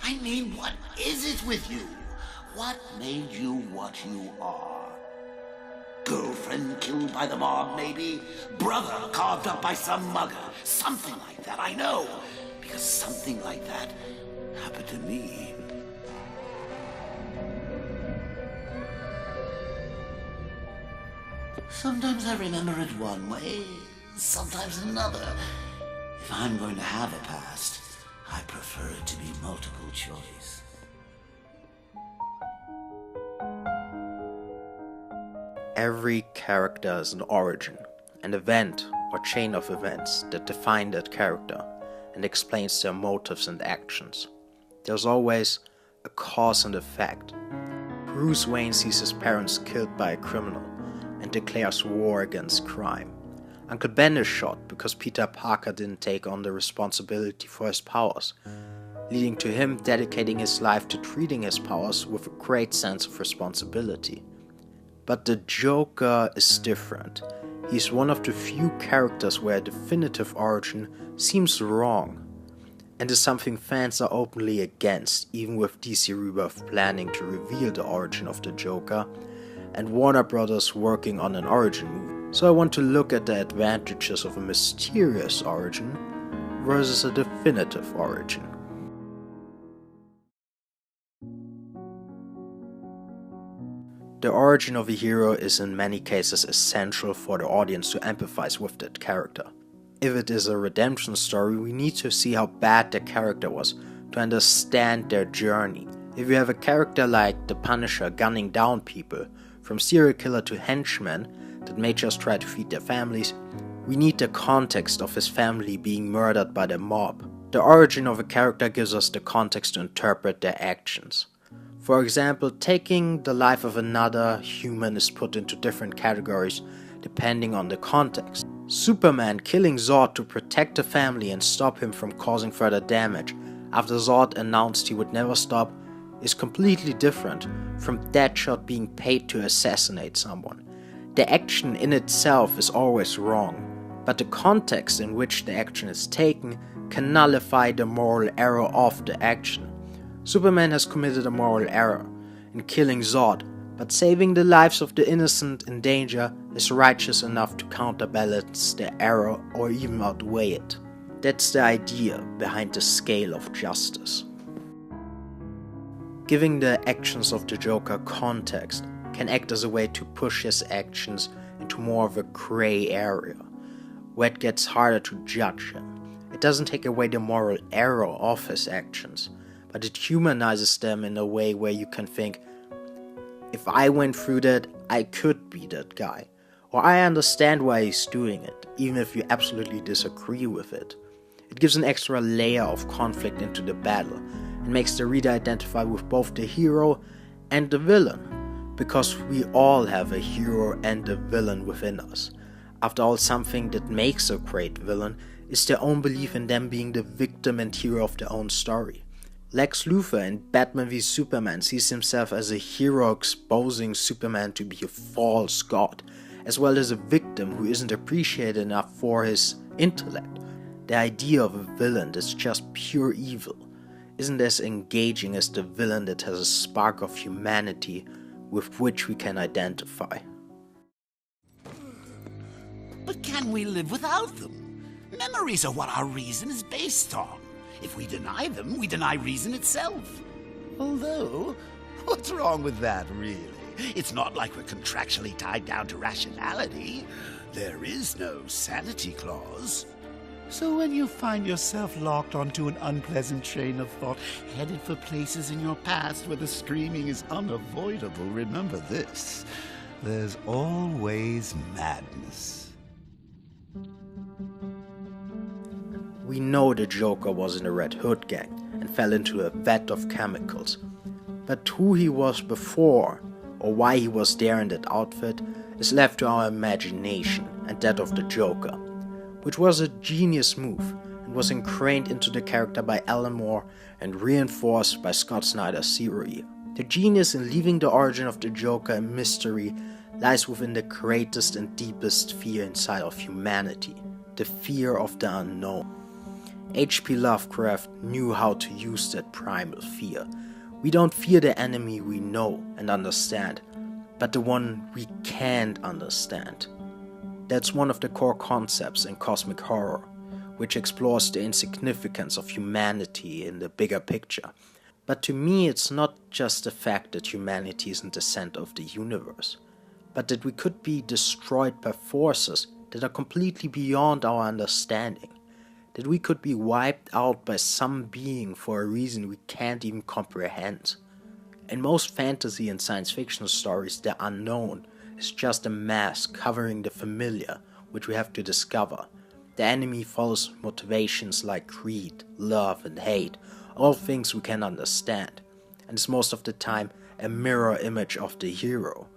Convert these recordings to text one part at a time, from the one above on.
I mean, what is it with you? What made you what you are? Girlfriend killed by the mob, maybe? Brother carved up by some mugger? Something like that, I know. Because something like that happened to me. Sometimes I remember it one way, sometimes another. If I'm going to have a past, I prefer it to be multiple choice. Every character has an origin, an event or chain of events that define that character and explains their motives and actions. There's always a cause and effect. Bruce Wayne sees his parents killed by a criminal and declares war against crime. Uncle Ben is shot because Peter Parker didn't take on the responsibility for his powers, leading to him dedicating his life to treating his powers with a great sense of responsibility. But the Joker is different. He's one of the few characters where a definitive origin seems wrong, and is something fans are openly against, even with DC Rebirth planning to reveal the origin of the Joker, and Warner Brothers working on an origin movie. So I want to look at the advantages of a mysterious origin versus a definitive origin. The origin of a hero is in many cases essential for the audience to empathize with that character. If it is a redemption story, we need to see how bad the character was to understand their journey. If you have a character like the Punisher gunning down people, from serial killer to henchmen that may just try to feed their families, we need the context of his family being murdered by the mob. The origin of a character gives us the context to interpret their actions. For example, taking the life of another human is put into different categories depending on the context. Superman killing Zod to protect the family and stop him from causing further damage after Zod announced he would never stop is completely different from Deadshot being paid to assassinate someone. The action in itself is always wrong, but the context in which the action is taken can nullify the moral error of the action. Superman has committed a moral error in killing Zod, but saving the lives of the innocent in danger is righteous enough to counterbalance the error or even outweigh it. That's the idea behind the scale of justice. Giving the actions of the Joker context can act as a way to push his actions into more of a grey area, where it gets harder to judge him. It doesn't take away the moral error of his actions, but it humanizes them in a way where you can think, if I went through that, I could be that guy. Or I understand why he's doing it, even if you absolutely disagree with it. It gives an extra layer of conflict into the battle, and makes the reader identify with both the hero and the villain, because we all have a hero and a villain within us. After all, something that makes a great villain is their own belief in them being the victim and hero of their own story. Lex Luthor in Batman v Superman sees himself as a hero exposing Superman to be a false god, as well as a victim who isn't appreciated enough for his intellect. The idea of a villain that's just pure evil isn't as engaging as the villain that has a spark of humanity with which we can identify. But can we live without them? Memories are what our reason is based on. If we deny them, we deny reason itself. Although, what's wrong with that, really? It's not like we're contractually tied down to rationality. There is no sanity clause. So when you find yourself locked onto an unpleasant train of thought, headed for places in your past where the screaming is unavoidable, remember this: there's always madness. We know the Joker was in the Red Hood gang and fell into a vat of chemicals, but who he was before, or why he was there in that outfit, is left to our imagination and that of the Joker, which was a genius move and was ingrained into the character by Alan Moore and reinforced by Scott Snyder's Zero Year. The genius in leaving the origin of the Joker a mystery lies within the greatest and deepest fear inside of humanity, the fear of the unknown. H.P. Lovecraft knew how to use that primal fear. We don't fear the enemy we know and understand, but the one we can't understand. That's one of the core concepts in cosmic horror, which explores the insignificance of humanity in the bigger picture. But to me, it's not just the fact that humanity isn't the center of the universe, but that we could be destroyed by forces that are completely beyond our understanding. That we could be wiped out by some being for a reason we can't even comprehend. In most fantasy and science fiction stories, the unknown is just a mask covering the familiar, which we have to discover. The enemy follows motivations like greed, love, and hate, all things we can understand, and is most of the time a mirror image of the hero.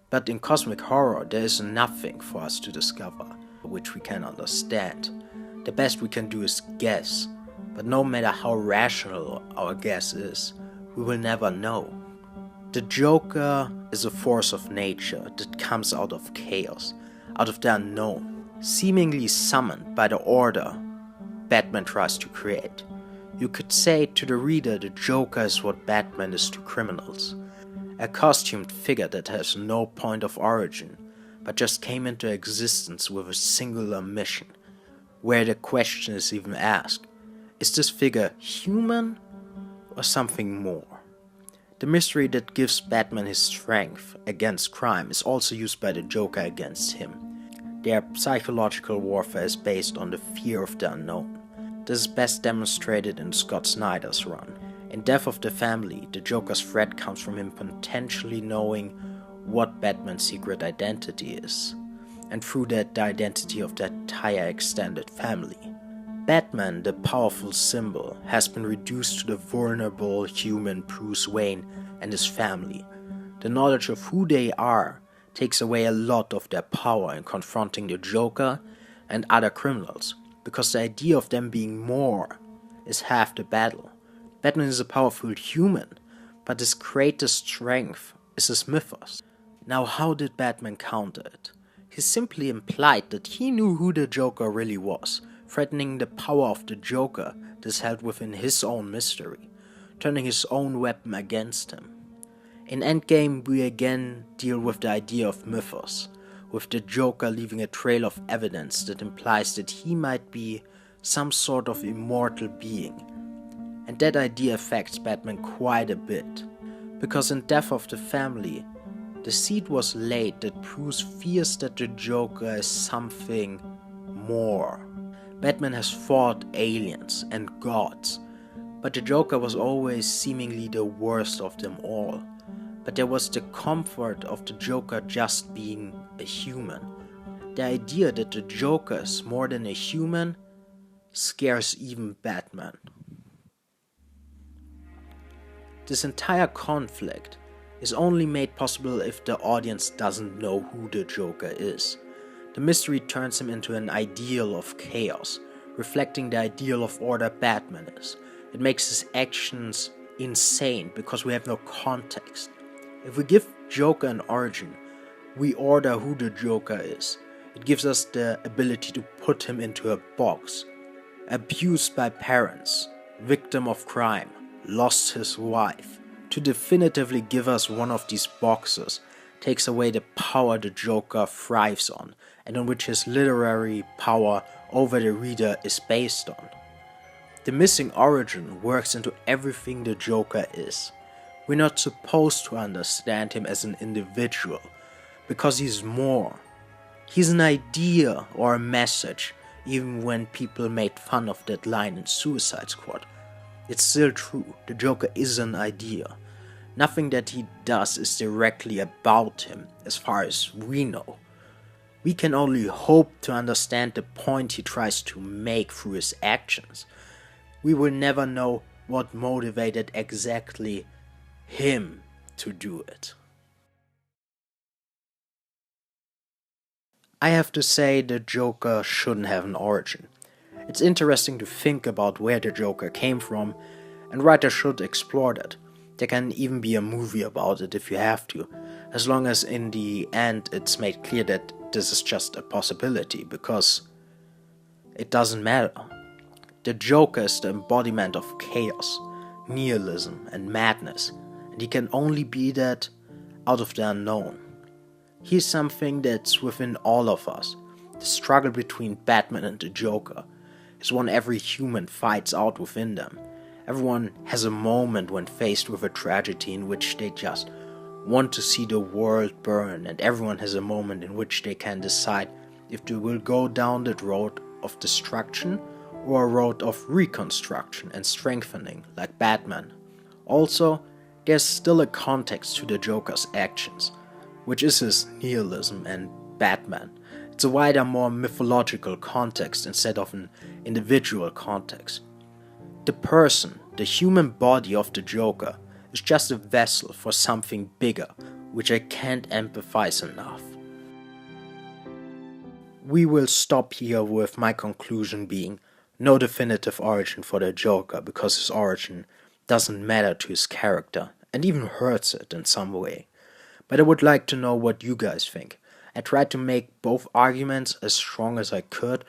But in cosmic horror, there is nothing for us to discover, which we can understand. The best we can do is guess, but no matter how rational our guess is, we will never know. The Joker is a force of nature that comes out of chaos, out of the unknown, seemingly summoned by the order Batman tries to create. You could say to the reader the Joker is what Batman is to criminals. A costumed figure that has no point of origin, but just came into existence with a singular mission, where the question is even asked, is this figure human or something more? The mystery that gives Batman his strength against crime is also used by the Joker against him. Their psychological warfare is based on the fear of the unknown. This is best demonstrated in Scott Snyder's run. In Death of the Family, the Joker's threat comes from him potentially knowing what Batman's secret identity is, and through that the identity of the entire extended family. Batman, the powerful symbol, has been reduced to the vulnerable human Bruce Wayne and his family. The knowledge of who they are takes away a lot of their power in confronting the Joker and other criminals, because the idea of them being more is half the battle. Batman is a powerful human, but his greatest strength is his mythos. Now, how did Batman counter it? He simply implied that he knew who the Joker really was, threatening the power of the Joker that is held within his own mystery, turning his own weapon against him. In Endgame, we again deal with the idea of mythos, with the Joker leaving a trail of evidence that implies that he might be some sort of immortal being. And that idea affects Batman quite a bit, because in Death of the Family, the seed was laid that Bruce fears that the Joker is something more. Batman has fought aliens and gods, but the Joker was always seemingly the worst of them all. But there was the comfort of the Joker just being a human. The idea that the Joker is more than a human scares even Batman. This entire conflict is only made possible if the audience doesn't know who the Joker is. The mystery turns him into an ideal of chaos, reflecting the ideal of order Batman is. It makes his actions insane because we have no context. If we give Joker an origin, we order who the Joker is. It gives us the ability to put him into a box. Abused by parents, victim of crime, lost his wife. To definitively give us one of these boxes takes away the power the Joker thrives on, and on which his literary power over the reader is based on. The missing origin works into everything the Joker is. We're not supposed to understand him as an individual, because he's more. He's an idea or a message, even when people made fun of that line in Suicide Squad. It's still true, the Joker is an idea. Nothing that he does is directly about him, as far as we know. We can only hope to understand the point he tries to make through his actions. We will never know what motivated exactly him to do it. I have to say the Joker shouldn't have an origin. It's interesting to think about where the Joker came from, and writers should explore that. There can even be a movie about it if you have to, as long as in the end it's made clear that this is just a possibility, because it doesn't matter. The Joker is the embodiment of chaos, nihilism, and madness, and he can only be that out of the unknown. He is something that's within all of us. The struggle between Batman and the Joker is one every human fights out within them. Everyone has a moment when faced with a tragedy in which they just want to see the world burn, and everyone has a moment in which they can decide if they will go down that road of destruction or a road of reconstruction and strengthening, like Batman. Also, there's still a context to the Joker's actions, which is his nihilism and Batman. It's a wider, more mythological context instead of an individual context. The person, the human body of the Joker, is just a vessel for something bigger, which I can't empathize enough. We will stop here with my conclusion being no definitive origin for the Joker, because his origin doesn't matter to his character and even hurts it in some way. But I would like to know what you guys think. I tried to make both arguments as strong as I could,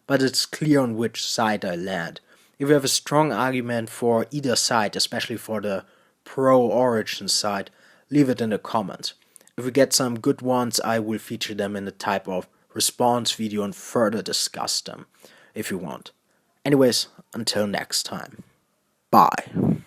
but it's clear on which side I land. If you have a strong argument for either side, especially for the pro-origin side, leave it in the comments. If we get some good ones, I will feature them in a type of response video and further discuss them, if you want. Anyways, until next time. Bye.